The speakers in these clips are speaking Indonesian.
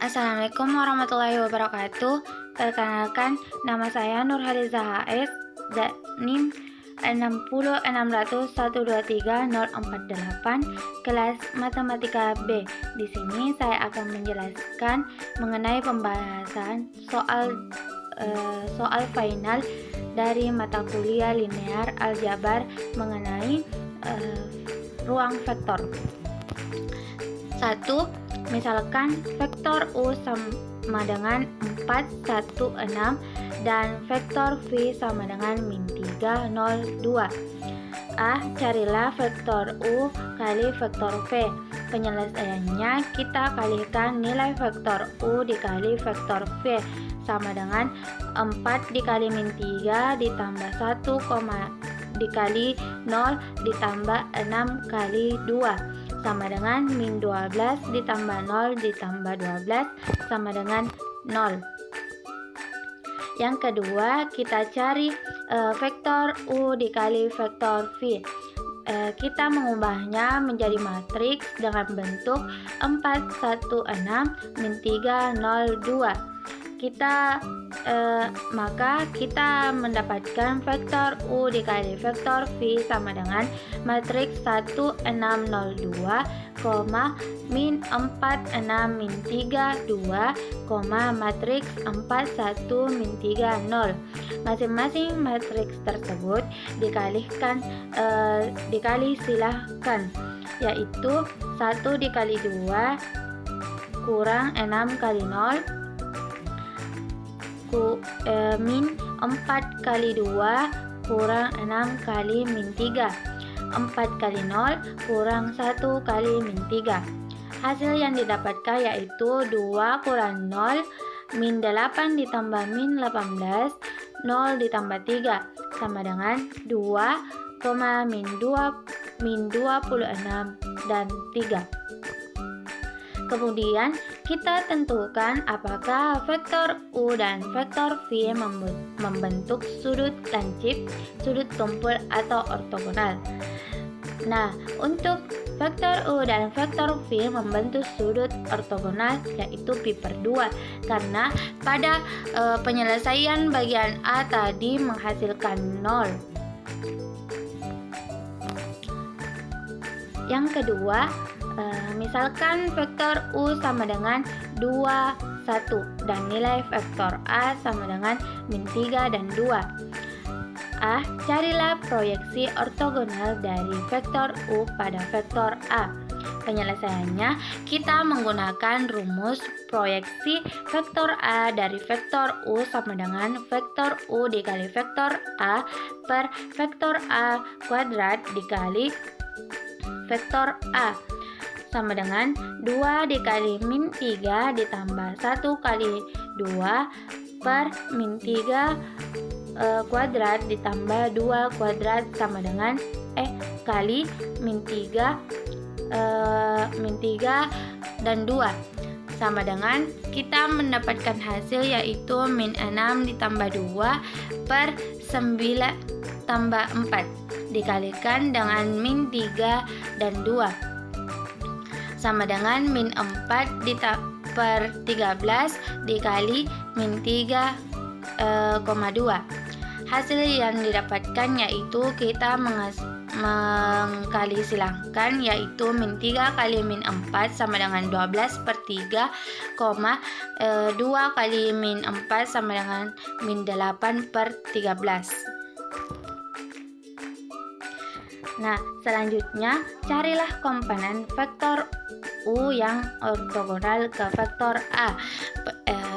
Assalamualaikum warahmatullahi wabarakatuh. Perkenalkan, nama saya Nurhaliza HS, NIM 60600123048, kelas Matematika B. Di sini saya akan menjelaskan mengenai pembahasan soal final dari mata kuliah linear aljabar mengenai ruang vektor. 1. Misalkan vektor U sama dengan 416 dan vektor V sama dengan -302. Carilah vektor U kali vektor V. Penyelesaiannya kita kalikan nilai vektor U dikali vektor V sama dengan 4 dikali -3 ditambah 1, dikali 0 ditambah 6 kali 2 sama dengan -12 ditambah 0 ditambah 12 sama dengan 0. Yang kedua, kita cari vektor U dikali vektor V. Kita mengubahnya menjadi matriks dengan bentuk 416-302. Maka kita mendapatkan vektor U dikali vektor V sama dengan matriks 1602, -46-32, matriks 41-30. Masing-masing matriks tersebut dikali silahkan, yaitu 1 dikali 2 kurang 6 kali 0 min 4 kali 2 kurang 6 kali -3. 4 kali 0 kurang 1 kali -3. Hasil yang didapatkan yaitu 2 kurang 0 -8 ditambah -18, 0 ditambah 3 sama dengan 2, -26 dan 3. Kemudian kita tentukan apakah vektor U dan vektor V membentuk sudut lancip, sudut tumpul atau ortogonal. Nah, untuk vektor U dan vektor V membentuk sudut ortogonal yaitu pi/2 karena pada penyelesaian bagian A tadi menghasilkan 0. Yang kedua, misalkan vektor U sama dengan 2, 1 dan nilai vektor A sama dengan -3 dan 2. Carilah proyeksi ortogonal dari vektor U pada vektor A. Penyelesaiannya kita menggunakan rumus proyeksi vektor A dari vektor U sama dengan vektor U dikali vektor A per vektor A kuadrat dikali vektor A sama dengan 2 dikali -3 ditambah 1 kali 2 per -3 kuadrat ditambah 2 kuadrat sama dengan kali -3 dan 2 sama dengan kita mendapatkan hasil yaitu -6 ditambah 2 per 9 tambah 4 dikalikan dengan -3 dan 2 sama dengan -4 per 13 dikali -3,2. Hasil yang didapatkan yaitu kita mengkali silangkan yaitu -3 kali -4 sama dengan 12/3, 2 kali -4 sama dengan -8/13. Nah, selanjutnya carilah komponen vektor U yang ortogonal ke vektor A.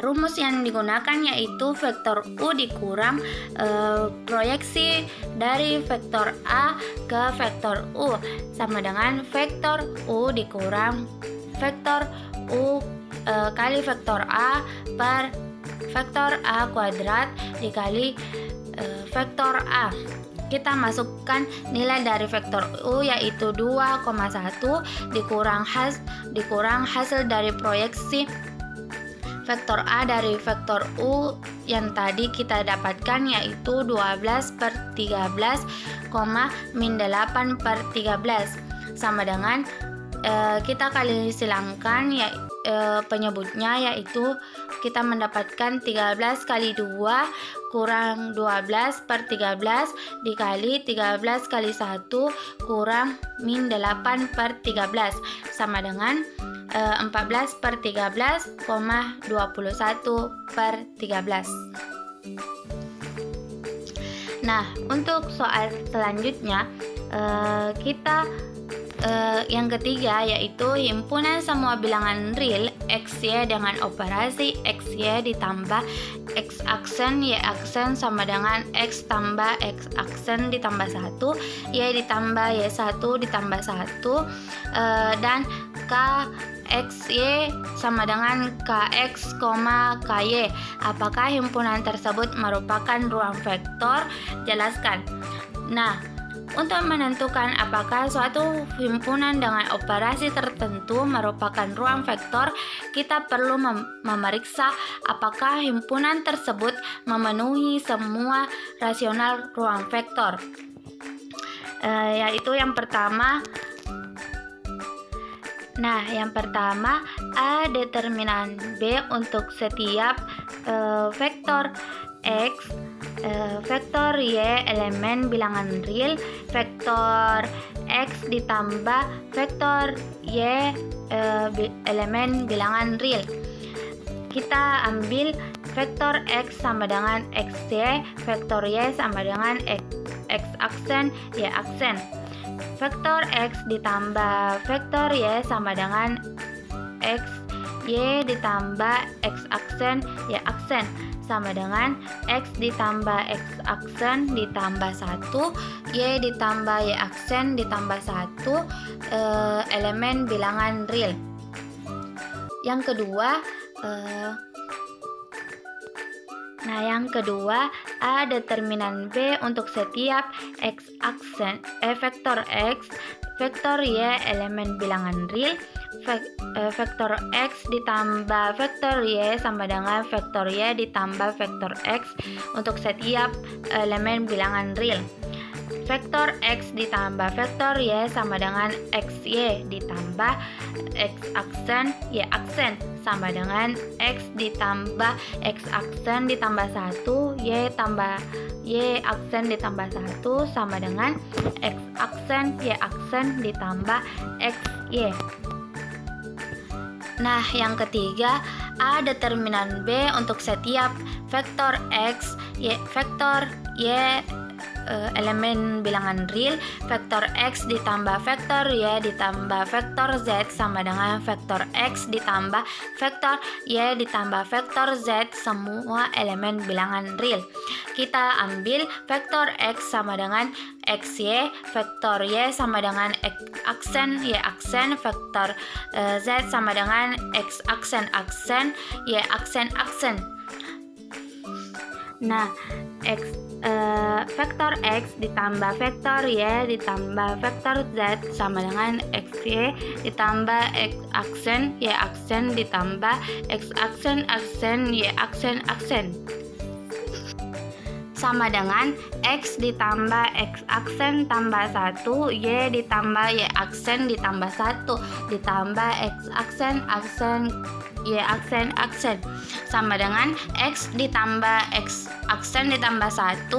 Rumus yang digunakan yaitu vektor U dikurang proyeksi dari vektor A ke vektor U sama dengan vektor U dikurang vektor U kali vektor A per vektor A kuadrat dikali vektor A. Kita masukkan nilai dari vektor U yaitu 2,1 dikurang hasil dari proyeksi vektor A dari vektor U yang tadi kita dapatkan yaitu 12/13, -8/13 sama dengan kita kali silangkan penyebutnya, yaitu kita mendapatkan 13 kali 2 kurang 12 per 13 dikali 13 kali 1 kurang min 8 per 13 sama dengan 14 per 13, 21 per 13. Nah, untuk soal selanjutnya kita yang ketiga, yaitu himpunan semua bilangan real XY dengan operasi XY ditambah X aksen Y aksen sama dengan X tambah X aksen ditambah 1, Y ditambah Y1 ditambah 1, dan KXY sama dengan KX, KY. Apakah himpunan tersebut merupakan ruang vektor? Jelaskan. Nah, untuk menentukan apakah suatu himpunan dengan operasi tertentu merupakan ruang vektor, kita perlu memeriksa apakah himpunan tersebut memenuhi semua rasional ruang vektor. Yaitu yang pertama. Nah, yang pertama A determinan B untuk setiap vektor X, vektor Y elemen bilangan real, vektor X ditambah vektor Y elemen bilangan real. Kita ambil vektor X sama dengan XY, vektor Y sama dengan X aksen, Y aksen. Vektor X ditambah vektor Y sama dengan X, Y ditambah X aksen, Y aksen sama dengan X ditambah X aksen ditambah 1, Y ditambah Y aksen ditambah 1, elemen bilangan real. Yang kedua, yang kedua A determinan B untuk setiap X aksen vektor X, vektor Y elemen bilangan real, vektor X ditambah vektor Y sama dengan vektor Y ditambah vektor X untuk setiap elemen bilangan real. Vektor X ditambah vektor Y sama dengan XY ditambah X aksen Y aksen sama dengan X ditambah X aksen ditambah 1, Y tambah Y aksen ditambah 1 sama dengan X aksen Y aksen ditambah XY. Nah, yang ketiga, A determinan B untuk setiap vektor X, vektor Y elemen bilangan real, vektor X ditambah vektor Y ditambah vektor Z sama dengan vektor X ditambah vektor Y ditambah vektor Z semua elemen bilangan real. Kita ambil vektor X sama dengan XY, vektor Y sama dengan X aksen Y aksen, vektor Z sama dengan X aksen aksen Y aksen aksen. Nah, vektor X ditambah vektor Y ditambah vektor Z sama dengan XY ditambah X aksen Y aksen ditambah X aksen aksen Y aksen aksen sama dengan X ditambah X aksen tambah 1, Y ditambah Y aksen ditambah 1 ditambah X aksen aksen Y aksen aksen sama dengan X ditambah X aksen ditambah 1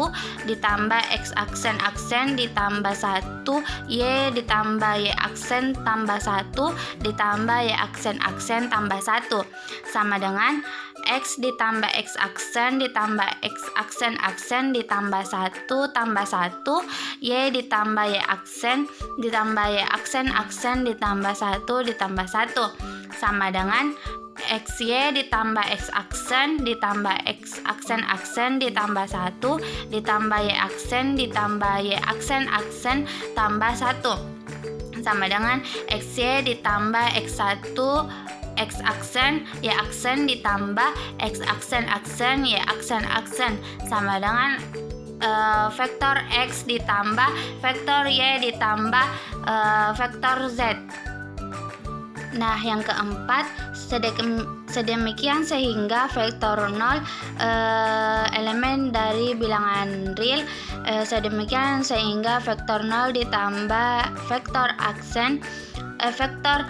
ditambah X aksen aksen ditambah 1, Y ditambah Y aksen tambah 1 ditambah Y aksen aksen tambah 1 sama dengan X ditambah X aksen ditambah X aksen aksen ditambah 1 tambah 1, Y ditambah Y aksen ditambah Y aksen aksen ditambah 1 ditambah 1 sama dengan XY ditambah X aksen ditambah X aksen aksen ditambah 1 ditambah Y aksen ditambah Y aksen aksen tambah 1 sama dengan XY ditambah X1 X aksen Y aksen ditambah X aksen aksen Y aksen aksen sama dengan vektor X ditambah vektor Y ditambah vektor Z. Nah, yang keempat, sedemikian sehingga vektor 0 elemen dari bilangan real, sedemikian sehingga vektor 0 ditambah vektor aksen vektor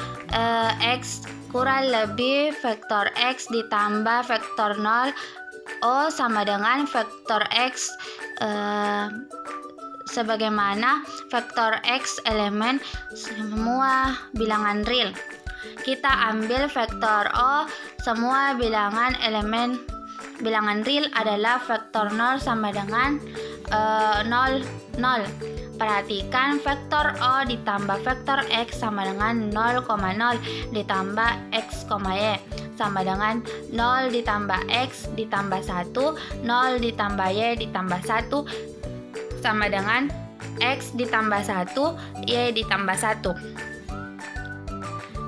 X kurang lebih vektor X ditambah vektor 0 O sama dengan vektor X sebagaimana vektor X elemen semua bilangan real. Kita ambil vektor O semua bilangan elemen bilangan real adalah vektor 0 sama dengan 0, 0. Perhatikan vektor O ditambah vektor X sama dengan 0,0 ditambah X, Y sama dengan 0 ditambah X ditambah 1, 0 ditambah Y ditambah 1 sama dengan X ditambah 1, Y ditambah 1.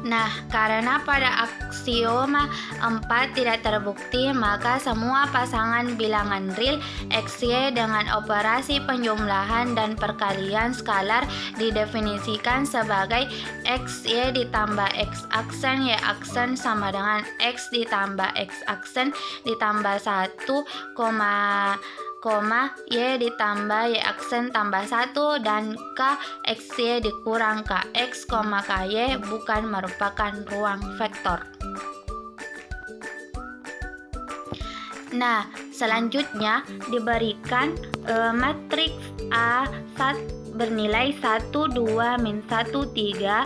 Nah, karena pada aksioma 4 tidak terbukti, maka semua pasangan bilangan real XY dengan operasi penjumlahan dan perkalian skalar didefinisikan sebagai XY ditambah X aksen Y aksen sama dengan X ditambah X aksen ditambah 1, Y ditambah Y aksen tambah 1 dan K XY dikurang KX, KY bukan merupakan ruang vektor. Nah, selanjutnya diberikan matriks A bernilai 1, 2, min 1, 3,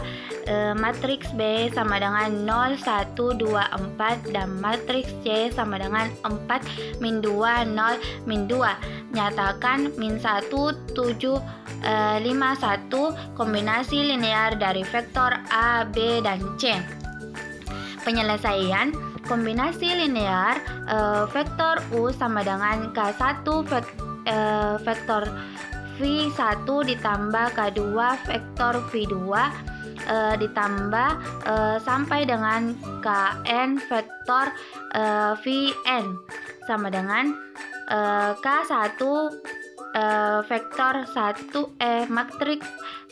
matriks B sama dengan 0, 1, 2, 4 dan matriks C sama dengan 4, min 2, 0, min 2. Nyatakan min 1, 7, 5, 1 kombinasi linear dari vektor A, B, dan C. Penyelesaian kombinasi linear vektor U sama dengan K1 vektor V1 ditambah K2 vektor V2 ditambah sampai dengan Kn vektor Vn sama dengan K1 vektor 1 matriks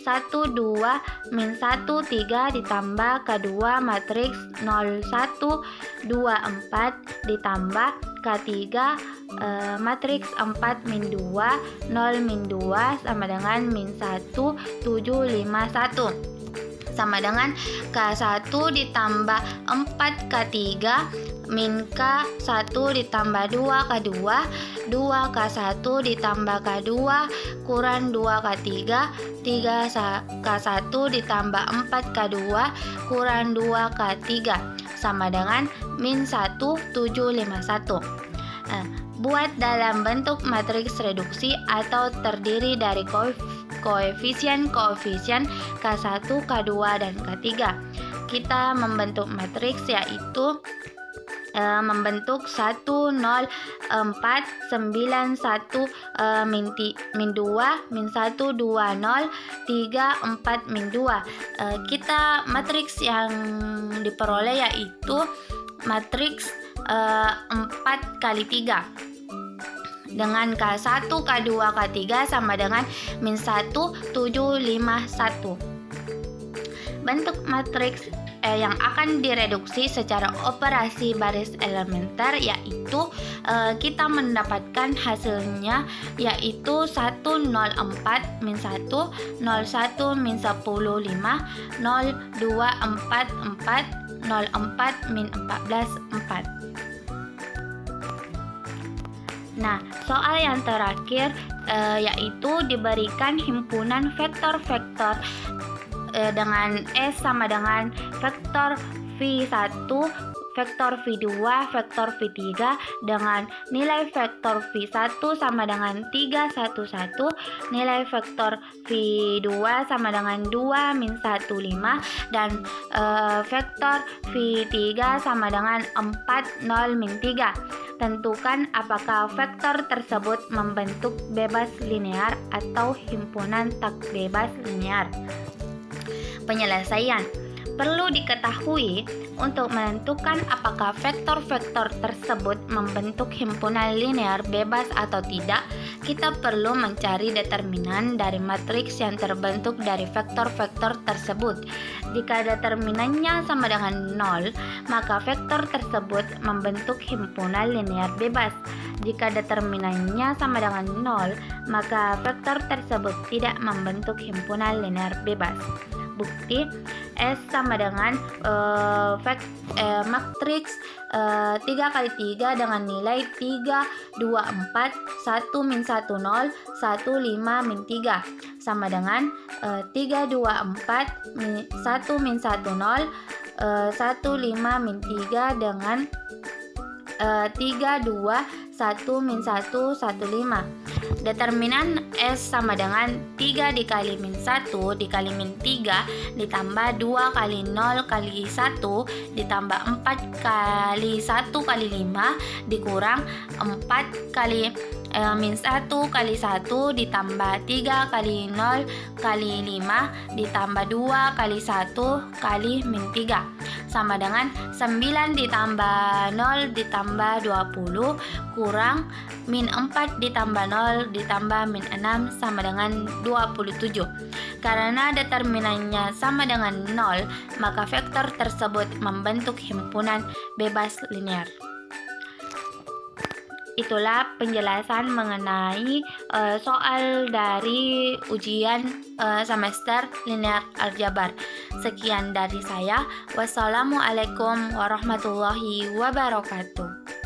1, 2, min 1, 3 ditambah K2 matriks 0, 1, 2, 4 ditambah K3 matriks 4, min 2, 0, min 2 sama dengan min 1, 7, 5, 1 sama dengan K1 ditambah 4 K3 min K1 ditambah 2 K2 2 K1 ditambah K2 kurang 2 K3 3 K1 ditambah 4 K2 kurang 2 K3 sama dengan min 1 7 5 1. Buat dalam bentuk matriks reduksi atau terdiri dari koefisien K1, K2, dan K3. Kita membentuk matriks yaitu membentuk 1, 0, 4, 9, 1, min 2, min 1, 2, 0, 3, 4, min 2. Kita matriks yang diperoleh yaitu matriks 4 kali 3 dengan K1, K2, K3 sama dengan min 1, 7, 5, 1. Bentuk matriks yang akan direduksi secara operasi baris elementer yaitu kita mendapatkan hasilnya yaitu 1, 0, 4, min 1, 0, 1, min 10, 5, 0, 2, 4, 4, 0, 4, min 14, 4. Nah, soal yang terakhir yaitu diberikan himpunan vektor-vektor dengan S sama dengan vektor V1, vektor V2, vektor V3 dengan nilai vektor V1 sama dengan 3, 1, 1, nilai vektor V2 sama dengan 2, min 1, 5 dan vektor V3 sama dengan 4, 0, min 3. Tentukan apakah vektor tersebut membentuk bebas linear atau himpunan tak bebas linear. Penyelesaian. Perlu diketahui untuk menentukan apakah vektor-vektor tersebut membentuk himpunan linear bebas atau tidak, kita perlu mencari determinan dari matriks yang terbentuk dari vektor-vektor tersebut. Jika determinannya sama dengan 0, maka vektor tersebut membentuk himpunan linear bebas. Jika determinannya sama dengan 0, maka vektor tersebut tidak membentuk himpunan linear bebas. Bukti, S sama dengan matriks 3 kali 3 dengan nilai 3, 2, 4, 1 min 1, 0, 1, 5 min 3 sama dengan 3, 2, 4, 1 min 1, 0, 1, 5 min 3 dengan 3, 2, 1 min 1, 1, 5. Determinan S sama dengan 3 dikali min 1 dikali min 3 ditambah 2 kali 0 kali 1 ditambah 4 kali 1 kali 5 dikurang 4 kali min 1 kali 1 ditambah 3 kali 0 kali 5 ditambah 2 kali 1 kali min 3 sama dengan 9 ditambah 0 ditambah 20 kurang min 4 ditambah 0 ditambah min 6 sama dengan 27. Karena determinannya sama dengan 0, maka vektor tersebut membentuk himpunan bebas linear. Itulah penjelasan mengenai soal dari ujian semester linear aljabar. Sekian dari saya. Wassalamualaikum warahmatullahi wabarakatuh.